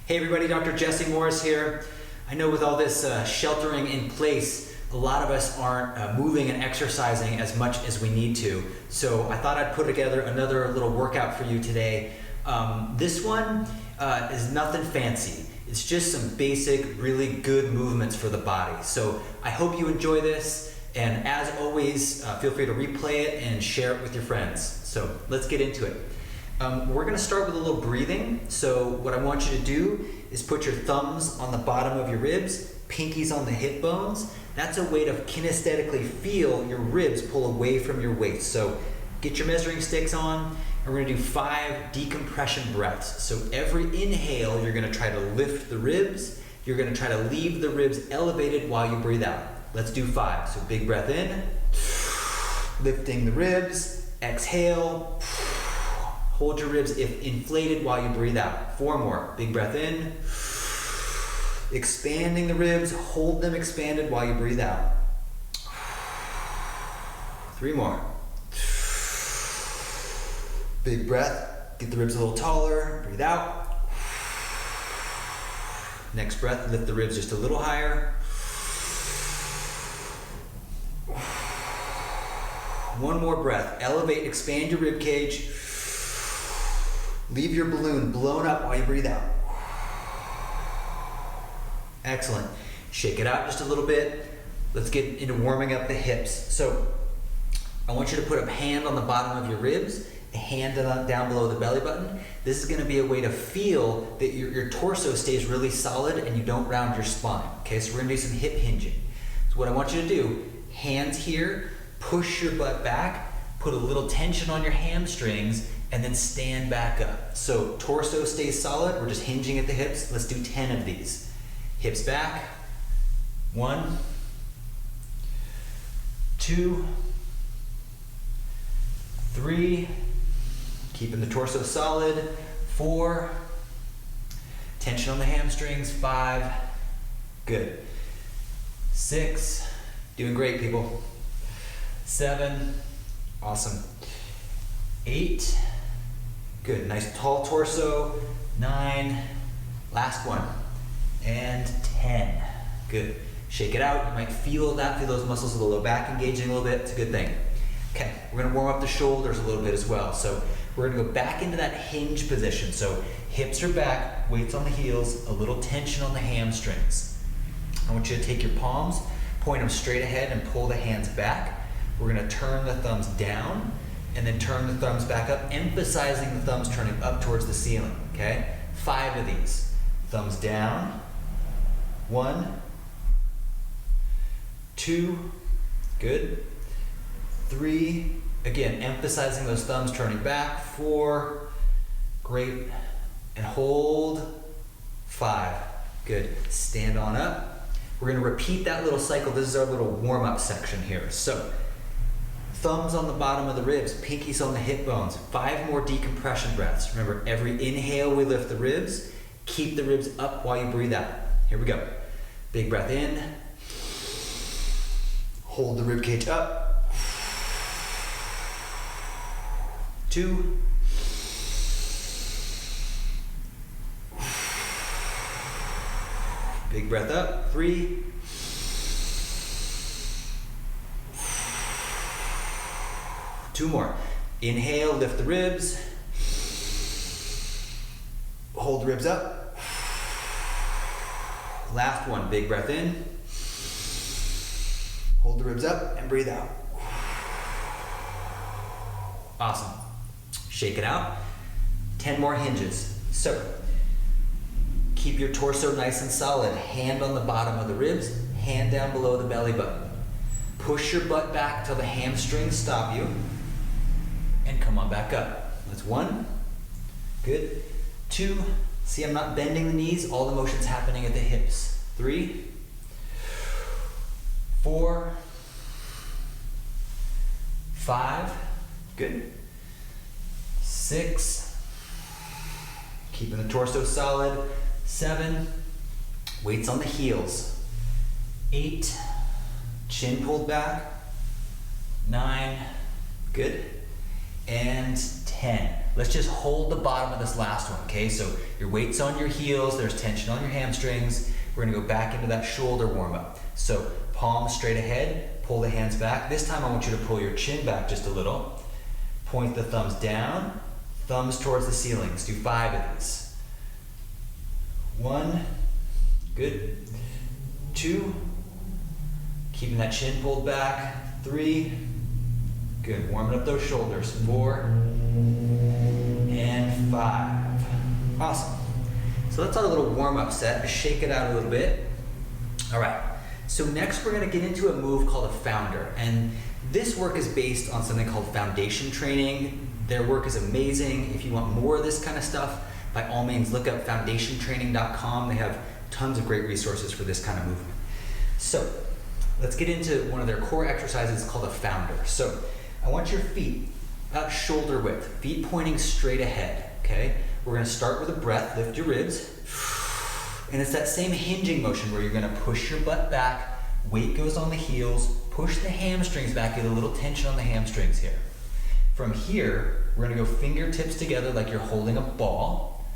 Hey everybody, Dr. Jesse Morris here. I know with all this sheltering in place, a lot of us aren't moving and exercising as much as we need to. So I thought I'd put together another little workout for you today. This one is nothing fancy. It's just some basic, really good movements for the body. So I hope you enjoy this. And as always, feel free to replay it and share it with your friends. So let's get into it. We're gonna start with a little breathing. So what I want you to do is put your thumbs on the bottom of your ribs, pinkies on the hip bones. That's a way to kinesthetically feel your ribs pull away from your waist. So get your measuring sticks on, and we're gonna do 5 decompression breaths. So every inhale, you're gonna try to lift the ribs. You're gonna try to leave the ribs elevated while you breathe out. Let's do 5. So big breath in, lifting the ribs, exhale, hold your ribs if inflated while you breathe out. 4 more. Big breath in. Expanding the ribs, hold them expanded while you breathe out. 3 more. Big breath, get the ribs a little taller, breathe out. Next breath, lift the ribs just a little higher. 1 more breath, elevate, expand your rib cage. Leave your balloon blown up while you breathe out. Excellent. Shake it out just a little bit. Let's get into warming up the hips. So I want you to put a hand on the bottom of your ribs, a hand down below the belly button. This is going to be a way to feel that your torso stays really solid and you don't round your spine. Okay, so we're going to do some hip hinging. So what I want you to do, hands here, push your butt back, put a little tension on your hamstrings, and then stand back up. So torso stays solid, we're just hinging at the hips. Let's do 10 of these. Hips back, 1, 2, 3, keeping the torso solid, 4, tension on the hamstrings, 5, good, 6, doing great people, 7, awesome, 8, good, nice tall torso, 9, last one, and 10, good. Shake it out, you might feel those muscles of the low back engaging a little bit, it's a good thing. Okay, we're gonna warm up the shoulders a little bit as well. So we're gonna go back into that hinge position. So hips are back, weights on the heels, a little tension on the hamstrings. I want you to take your palms, point them straight ahead and pull the hands back. We're gonna turn the thumbs down and then turn the thumbs back up, emphasizing the thumbs turning up towards the ceiling, okay? 5 of these. Thumbs down, 1, 2, good, 3, again, emphasizing those thumbs turning back, 4, great, and hold, 5, good. Stand on up. We're gonna repeat that little cycle. This is our little warm-up section here. So, thumbs on the bottom of the ribs, pinkies on the hip bones, 5 more decompression breaths. Remember, every inhale we lift the ribs, keep the ribs up while you breathe out. Here we go. Big breath in, hold the rib cage up, 2, big breath up, 3, 2 more. Inhale, lift the ribs, hold the ribs up. Last one, big breath in, hold the ribs up and breathe out. Awesome. Shake it out. 10 more hinges. So keep your torso nice and solid. Hand on the bottom of the ribs, hand down below the belly button. Push your butt back till the hamstrings stop you and come on back up. That's 1, good, 2, see I'm not bending the knees, all the motion's happening at the hips. 3, 4, 5, good, 6, keeping the torso solid, 7, weights on the heels, 8, chin pulled back, 9, good, and 10. let's just hold the bottom of this last one, okay? So your weight's on your heels, there's tension on your hamstrings. We're gonna go back into that shoulder warm up. So palms straight ahead, pull the hands back. This time I want you to pull your chin back just a little. Point the thumbs down, thumbs towards the ceiling. Let's do 5 of these. 1, good. 2, keeping that chin pulled back. 3, good. Warming up those shoulders. 4 and 5. Awesome. So that's our little warm-up set. Shake it out a little bit. All right. So next we're going to get into a move called a founder, and this work is based on something called foundation training. Their work is amazing. If you want more of this kind of stuff, by all means look up foundationtraining.com. They have tons of great resources for this kind of movement. So let's get into one of their core exercises called a founder. So I want your feet about shoulder width, feet pointing straight ahead, okay? We're gonna start with a breath, lift your ribs, and it's that same hinging motion where you're gonna push your butt back, weight goes on the heels, push the hamstrings back, get a little tension on the hamstrings here. From here, we're gonna go fingertips together like you're holding a ball.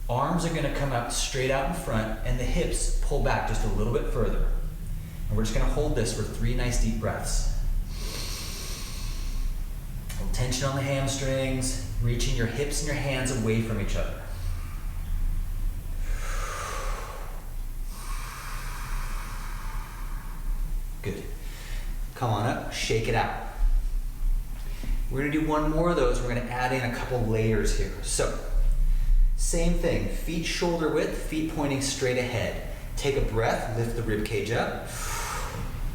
Arms are gonna come out straight out in front, and the hips pull back just a little bit further. And we're just gonna hold this for 3 nice deep breaths. A little tension on the hamstrings, reaching your hips and your hands away from each other. Good. Come on up, shake it out. We're gonna do one more of those. We're gonna add in a couple layers here. So, same thing, feet shoulder width, feet pointing straight ahead. Take a breath, lift the rib cage up.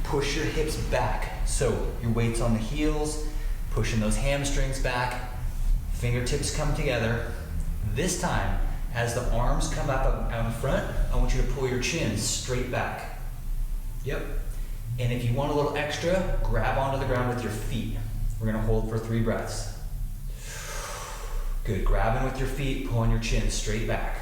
Push your hips back. So your weight's on the heels, pushing those hamstrings back. Fingertips come together. This time, as the arms come up out in front, I want you to pull your chin straight back. Yep. And if you want a little extra, grab onto the ground with your feet. We're gonna hold for 3 breaths. Good, grabbing with your feet, pulling your chin straight back.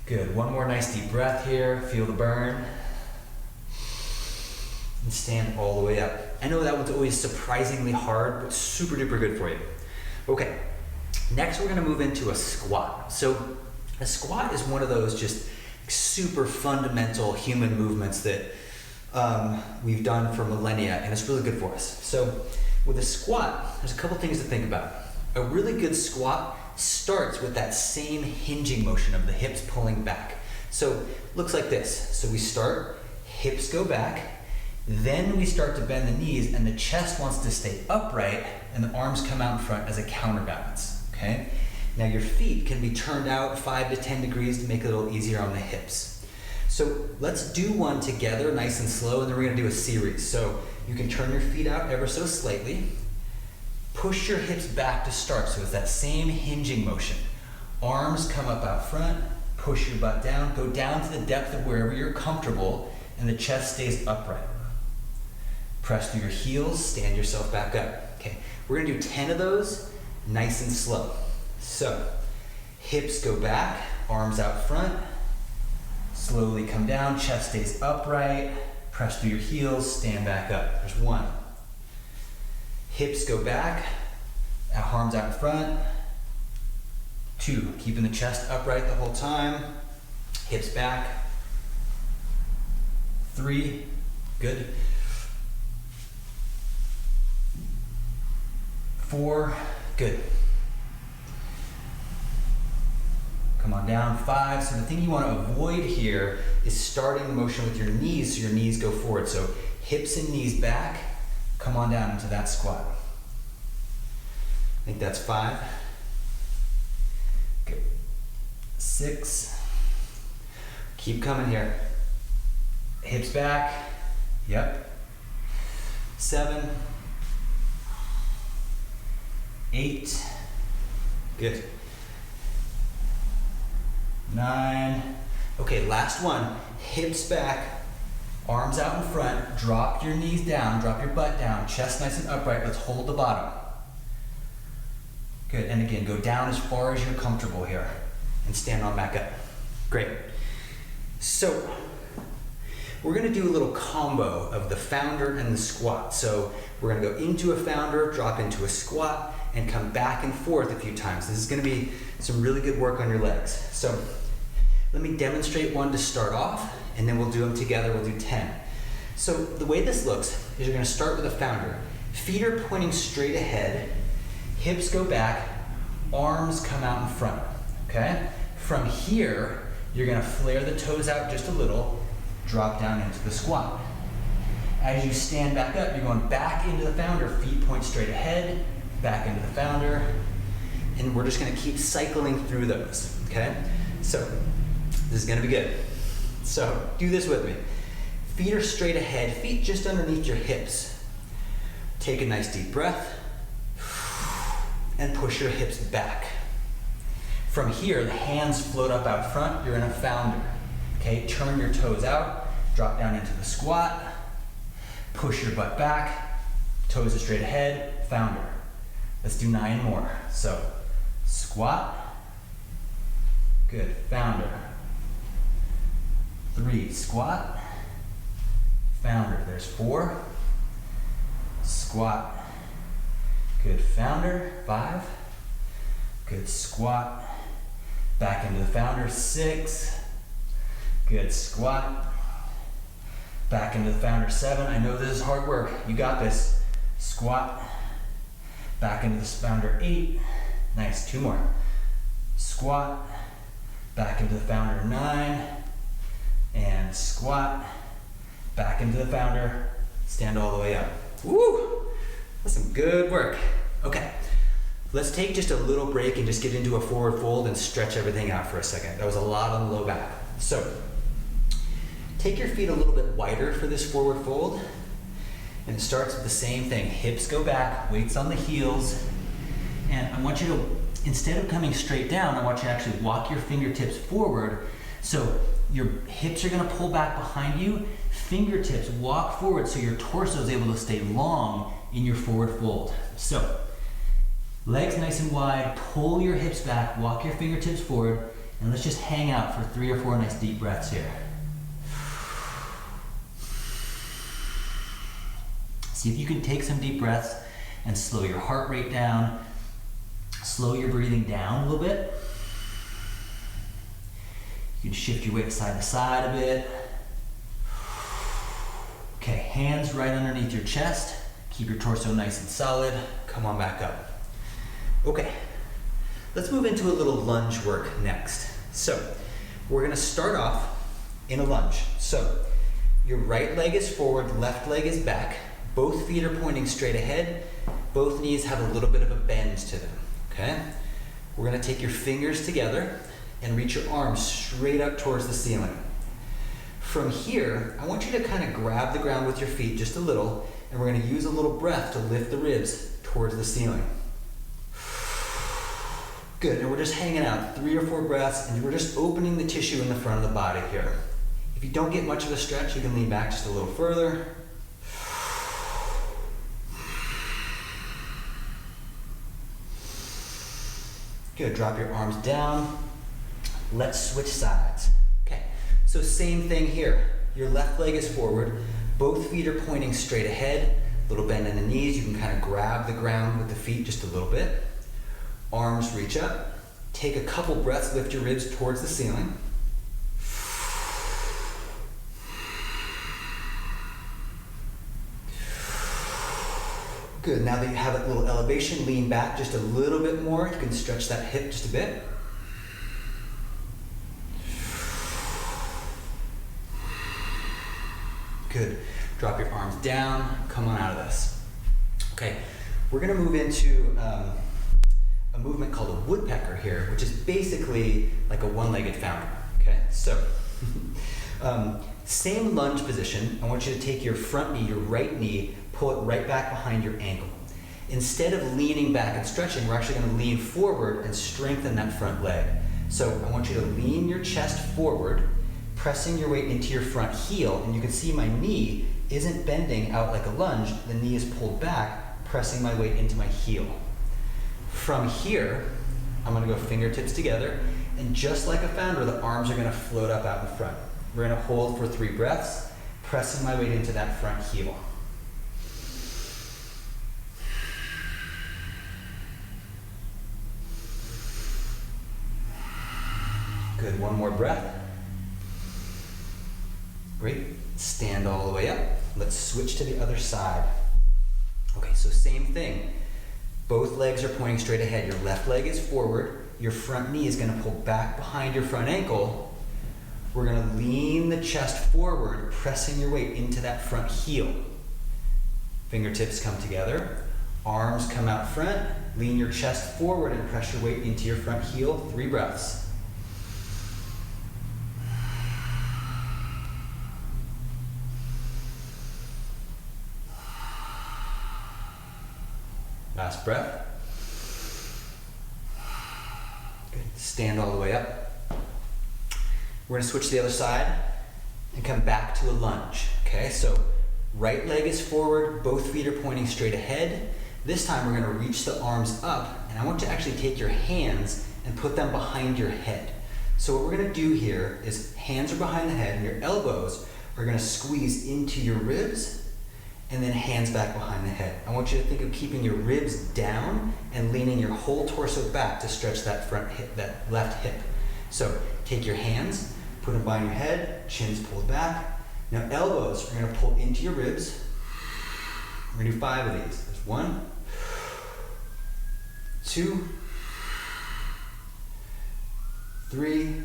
Good, one more nice deep breath here, feel the burn. And stand all the way up. I know that one's always surprisingly hard, but super duper good for you. Okay, next we're gonna move into a squat. So a squat is one of those just super fundamental human movements that we've done for millennia, and it's really good for us. So with a squat, there's a couple things to think about. A really good squat starts with that same hinging motion of the hips pulling back. So looks like this. So we start, hips go back, then we start to bend the knees, and the chest wants to stay upright, and the arms come out in front as a counterbalance, okay? Now your feet can be turned out 5 to 10 degrees to make it a little easier on the hips. So let's do one together, nice and slow, and then we're gonna do a series. So you can turn your feet out ever so slightly. Push your hips back to start, so it's that same hinging motion. Arms come up out front, push your butt down, go down to the depth of wherever you're comfortable, and the chest stays upright. Press through your heels, stand yourself back up. Okay, we're gonna do 10 of those, nice and slow. So, hips go back, arms out front, slowly come down, chest stays upright, press through your heels, stand back up. There's 1. Hips go back, arms out in front. 2, keeping the chest upright the whole time, hips back. 3, good. 4, good. Come on down, 5. So the thing you want to avoid here is starting the motion with your knees, so your knees go forward. So hips and knees back, come on down into that squat. I think that's 5. Good. 6. Keep coming here. Hips back, yep. 7. 8, good. 9, okay, last one. Hips back, arms out in front, drop your knees down, drop your butt down, chest nice and upright. Let's hold the bottom. Good, and again, go down as far as you're comfortable here and stand on back up. Great. So, We're gonna do a little combo of the founder and the squat. So we're gonna go into a founder, drop into a squat, and come back and forth a few times. This is gonna be some really good work on your legs. So let me demonstrate one to start off, and then we'll do them together, we'll do 10. So the way this looks is you're gonna start with a founder. Feet are pointing straight ahead, hips go back, arms come out in front, okay? From here, you're gonna flare the toes out just a little, drop down into the squat. As you stand back up, you're going back into the founder, feet point straight ahead, back into the founder, and we're just gonna keep cycling through those, okay? So, this is gonna be good. So, do this with me. Feet are straight ahead, feet just underneath your hips. Take a nice deep breath, and push your hips back. From here, the hands float up out front, you're in a founder. Okay, turn your toes out, drop down into the squat, push your butt back, toes are straight ahead, founder. Let's do 9 more. So, squat, good, founder. 3, squat, founder. There's 4, squat, good, founder. 5, good, squat, back into the founder. 6, good, squat, back into the founder. 7, I know this is hard work, you got this. Squat, back into the founder. 8, nice, 2 more. Squat, back into the founder. 9, and squat, back into the founder, stand all the way up. Woo, that's some good work. Okay, let's take just a little break and just get into a forward fold and stretch everything out for a second. That was a lot on the low back. So, take your feet a little bit wider for this forward fold, and it starts with the same thing. Hips go back, weights on the heels, and I want you to, instead of coming straight down, I want you to actually walk your fingertips forward. So your hips are gonna pull back behind you, fingertips walk forward so your torso is able to stay long in your forward fold. So, legs nice and wide, pull your hips back, walk your fingertips forward, and let's just hang out for 3 or 4 nice deep breaths here. See if you can take some deep breaths and slow your heart rate down, slow your breathing down a little bit. You can shift your weight side to side a bit. Okay, hands right underneath your chest. Keep your torso nice and solid. Come on back up. Okay, let's move into a little lunge work next. So, we're gonna start off in a lunge. So, your right leg is forward, left leg is back. Both feet are pointing straight ahead. Both knees have a little bit of a bend to them, okay? We're gonna take your fingers together and reach your arms straight up towards the ceiling. From here, I want you to kind of grab the ground with your feet just a little, and we're gonna use a little breath to lift the ribs towards the ceiling. Good, and we're just hanging out 3 or 4 breaths, and we're just opening the tissue in the front of the body here. If you don't get much of a stretch, you can lean back just a little further. Good, drop your arms down. Let's switch sides. Okay, so same thing here. Your left leg is forward, both feet are pointing straight ahead, little bend in the knees. You can kind of grab the ground with the feet just a little bit. Arms reach up. Take a couple breaths, lift your ribs towards the ceiling. Good, now that you have that little elevation, lean back just a little bit more. You can stretch that hip just a bit. Good, drop your arms down, come on out of this. Okay, we're gonna move into a movement called a woodpecker here, which is basically like a one-legged founder, okay? So, same lunge position. I want you to take your front knee, your right knee, pull it right back behind your ankle. Instead of leaning back and stretching, we're actually gonna lean forward and strengthen that front leg. So I want you to lean your chest forward, pressing your weight into your front heel, and you can see my knee isn't bending out like a lunge, the knee is pulled back, pressing my weight into my heel. From here, I'm gonna go fingertips together, and just like a founder, the arms are gonna float up out in front. We're gonna hold for 3 breaths, pressing my weight into that front heel. Good, one more breath. Great, stand all the way up. Let's switch to the other side. Okay, so same thing. Both legs are pointing straight ahead. Your left leg is forward. Your front knee is going to pull back behind your front ankle. We're going to lean the chest forward, pressing your weight into that front heel. Fingertips come together. Arms come out front. Lean your chest forward and press your weight into your front heel. 3 breaths. Last breath. Good. Stand all the way up. We're going to switch to the other side and come back to a lunge. Okay, so right leg is forward, both feet are pointing straight ahead. This time we're going to reach the arms up, and I want you to actually take your hands and put them behind your head. So what we're going to do here is hands are behind the head and your elbows are going to squeeze into your ribs, and then hands back behind the head. I want you to think of keeping your ribs down and leaning your whole torso back to stretch that front hip, that left hip. So take your hands, put them behind your head, chin's pulled back. Now elbows are gonna pull into your ribs. We're gonna do 5 of these. There's 1, 2, 3,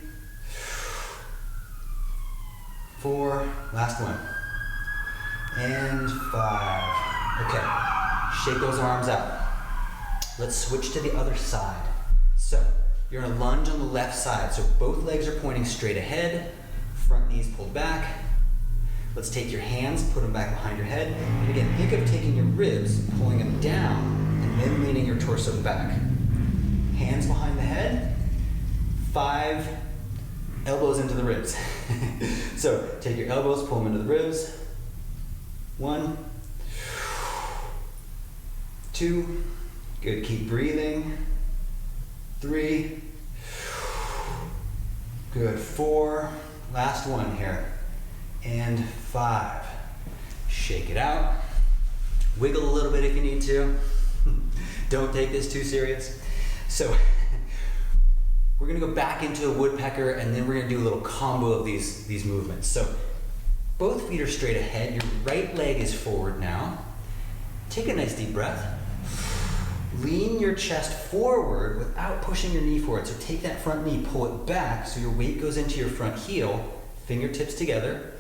4, last one. And 5. Okay, shake those arms out. Let's switch to the other side. So, you're in a lunge on the left side. So both legs are pointing straight ahead, front knees pulled back. Let's take your hands, put them back behind your head. And again, think of taking your ribs, pulling them down, and then leaning your torso back. Hands behind the head, 5, elbows into the ribs. So take your elbows, pull them into the ribs. 1, 2, good, keep breathing. 3, good, 4, last one here, and 5. Shake it out, wiggle a little bit if you need to. Don't take this too serious. So we're gonna go back into a woodpecker, and then we're gonna do a little combo of these movements. So both feet are straight ahead. Your right leg is forward now. Take a nice deep breath. Lean your chest forward without pushing your knee forward. So take that front knee, pull it back so your weight goes into your front heel, fingertips together,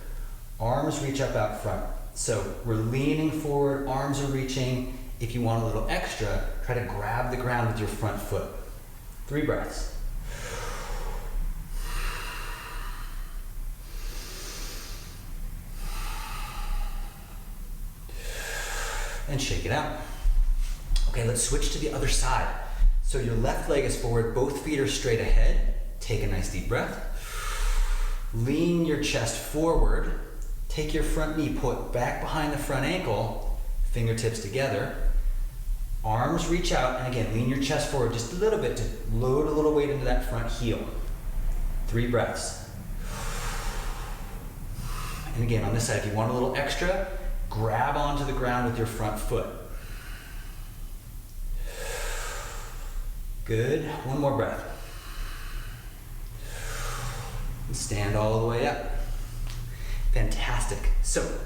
arms reach up out front. So we're leaning forward, arms are reaching. If you want a little extra, try to grab the ground with your front foot. 3 breaths. And shake it out. Okay, let's switch to the other side. So your left leg is forward, both feet are straight ahead. Take a nice deep breath. Lean your chest forward. Take your front knee, pull it back behind the front ankle, fingertips together. Arms reach out, and again, lean your chest forward just a little bit to load a little weight into that front heel. 3 breaths. And again, on this side, if you want a little extra, grab onto the ground with your front foot. Good, one more breath. And stand all the way up. Fantastic. So,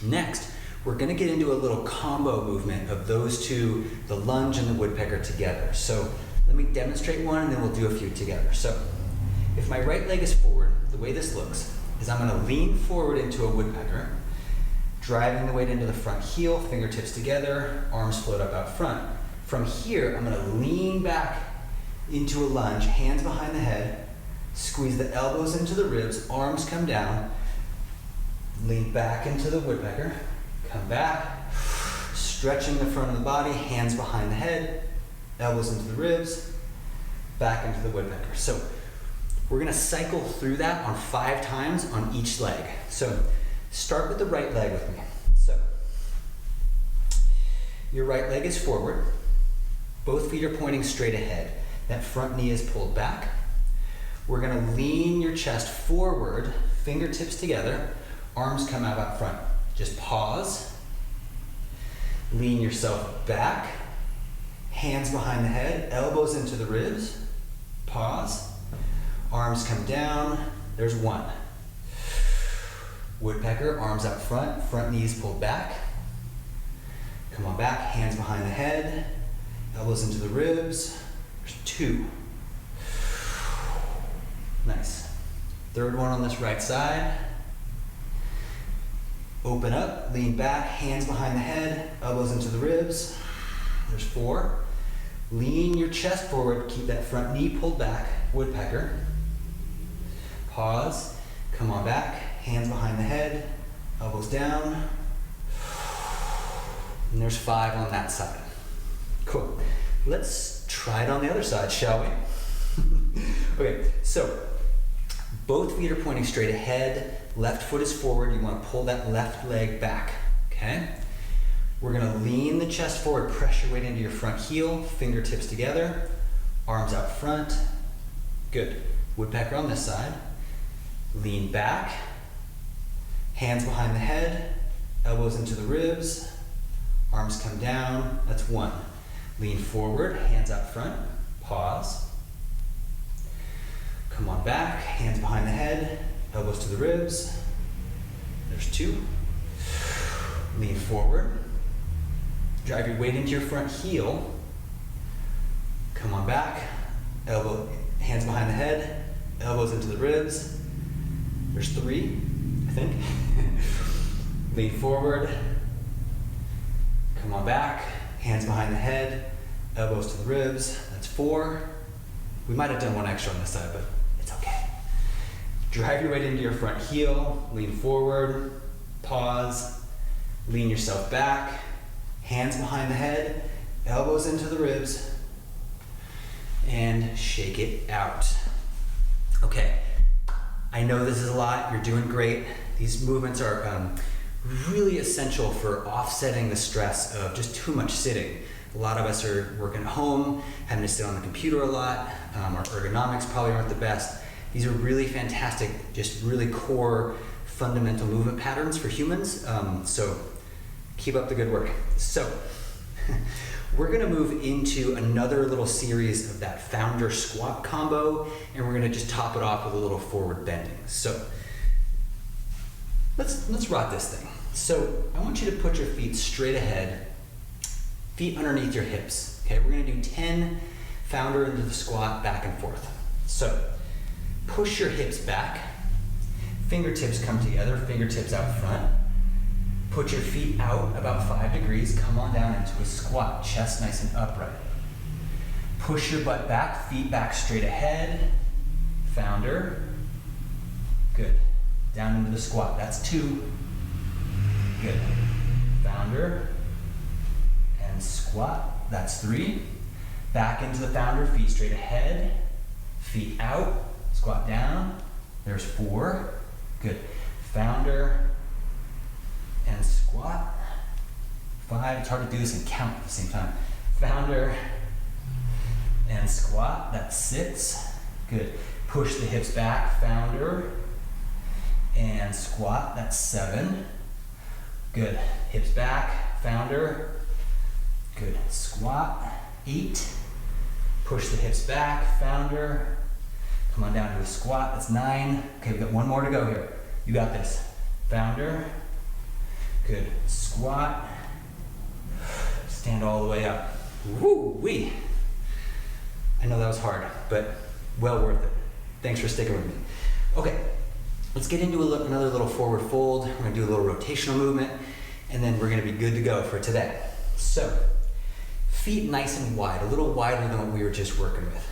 next, we're gonna get into a little combo movement of those two, the lunge and the woodpecker together. So, let me demonstrate one and then we'll do a few together. So, if my right leg is forward, the way this looks is I'm gonna lean forward into a woodpecker, driving the weight into the front heel, fingertips together, arms float up out front. From here, I'm gonna lean back into a lunge, hands behind the head, squeeze the elbows into the ribs, arms come down, lean back into the woodpecker, come back, stretching the front of the body, hands behind the head, elbows into the ribs, back into the woodpecker. So we're gonna cycle through that on 5 times on each leg. So start with the right leg with me. So your right leg is forward. Both feet are pointing straight ahead. That front knee is pulled back. We're gonna lean your chest forward, fingertips together, Arms come out front. Just pause. Lean yourself back. Hands behind the head, elbows into the ribs. Pause. Arms come down. There's one. Woodpecker, arms up front, front knees pulled back. Come on back, hands behind the head, elbows into the ribs. There's two. Nice. Third one on this right side. Open up, lean back, hands behind the head, elbows into the ribs. There's four. Lean your chest forward, keep that front knee pulled back, woodpecker. Pause, come on back, hands behind the head, elbows down. And there's five on that side. Cool. Let's try it on the other side, shall we? Okay, so both feet are pointing straight ahead, left foot is forward, you want to pull that left leg back, okay? We're gonna lean the chest forward, press your weight into your front heel, fingertips together, arms out front. Good. Woodpecker on this side. Lean back, hands behind the head, elbows into the ribs, arms come down, that's one. Lean forward, hands out front, pause. Come on back, hands behind the head, elbows to the ribs. There's two. Lean forward. Drive your weight into your front heel. Come on back, hands behind the head, elbows into the ribs. There's three, I think. Lean forward. Come on back, hands behind the head, elbows to the ribs. That's four. We might have done one extra on this side, but it's okay. Drive your weight into your front heel, lean forward, pause, lean yourself back, hands behind the head, elbows into the ribs, and shake it out. Okay, I know this is a lot, you're doing great. These movements are really essential for offsetting the stress of just too much sitting. A lot of us are working at home, having to sit on the computer a lot. Our ergonomics probably aren't the best. These are really fantastic, just really core fundamental movement patterns for humans. So keep up the good work. So we're gonna move into another little series of that founder squat combo, and we're gonna just top it off with a little forward bending. So let's rock this thing. So I want you to put your feet straight ahead, feet underneath your hips. Okay, we're gonna do 10 founder into the squat, back and forth. So push your hips back, fingertips come together, fingertips out front. Put your feet out about 5 degrees, come on down into a squat, chest nice and upright. Push your butt back, feet back straight ahead, founder. Good. Down into the squat, that's 2. Good. Founder and squat, that's 3. Back into the founder, feet straight ahead, feet out, squat down, there's 4. Good. Founder and squat. 5, it's hard to do this and count at the same time. Founder and squat, that's 6. Good. Push the hips back, founder and squat, that's 7. Good. Hips back, founder. Good. Squat, 8. Push the hips back, founder. Come on down to a squat, that's 9. Okay, we've got one more to go here. You got this. Founder. Good. Squat. Stand all the way up. Woo-wee. I know that was hard, but well worth it. Thanks for sticking with me. Okay, let's get into another little forward fold. We're gonna do a little rotational movement, and then we're gonna be good to go for today. So, feet nice and wide, a little wider than what we were just working with.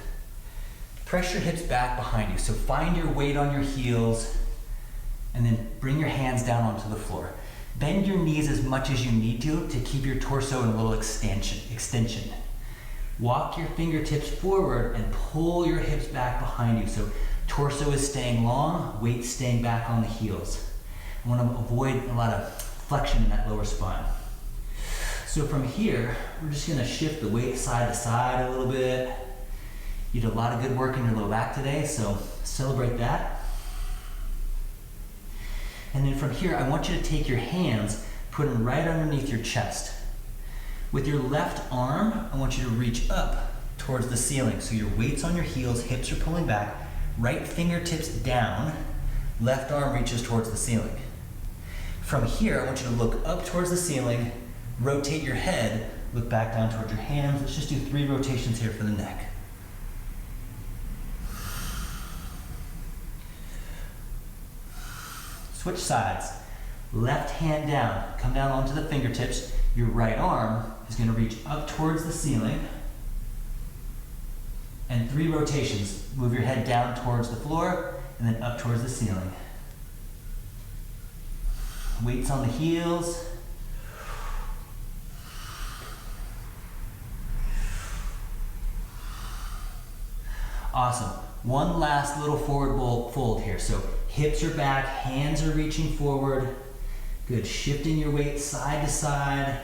Press your hips back behind you. So find your weight on your heels, and then bring your hands down onto the floor. Bend your knees as much as you need to keep your torso in a little extension. Walk your fingertips forward and pull your hips back behind you. So torso is staying long, weight staying back on the heels. I want to avoid a lot of flexion in that lower spine. So from here, we're just going to shift the weight side to side a little bit. You did a lot of good work in your low back today, so celebrate that. And then from here, I want you to take your hands, put them right underneath your chest. With your left arm, I want you to reach up towards the ceiling. So your weight's on your heels, hips are pulling back, right fingertips down, left arm reaches towards the ceiling. From here, I want you to look up towards the ceiling, rotate your head, look back down towards your hands. Let's just do 3 rotations here for the neck. Switch sides. Left hand down, come down onto the fingertips. Your right arm is going to reach up towards the ceiling. And 3 rotations. Move your head down towards the floor and then up towards the ceiling. Weights on the heels. Awesome. One last little forward fold here. So hips are back, hands are reaching forward. Good. Shifting your weight side to side.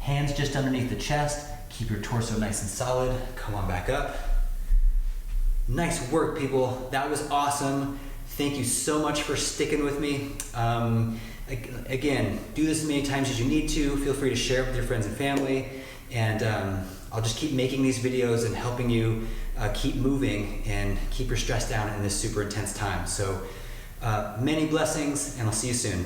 Hands just underneath the chest. Keep your torso nice and solid. Come on back up. Nice work, people. That was awesome. Thank you so much for sticking with me. Again, do this as many times as you need to. Feel free to share it with your friends and family. And I'll just keep making these videos and helping you keep moving and keep your stress down in this super intense time. So many blessings, and I'll see you soon.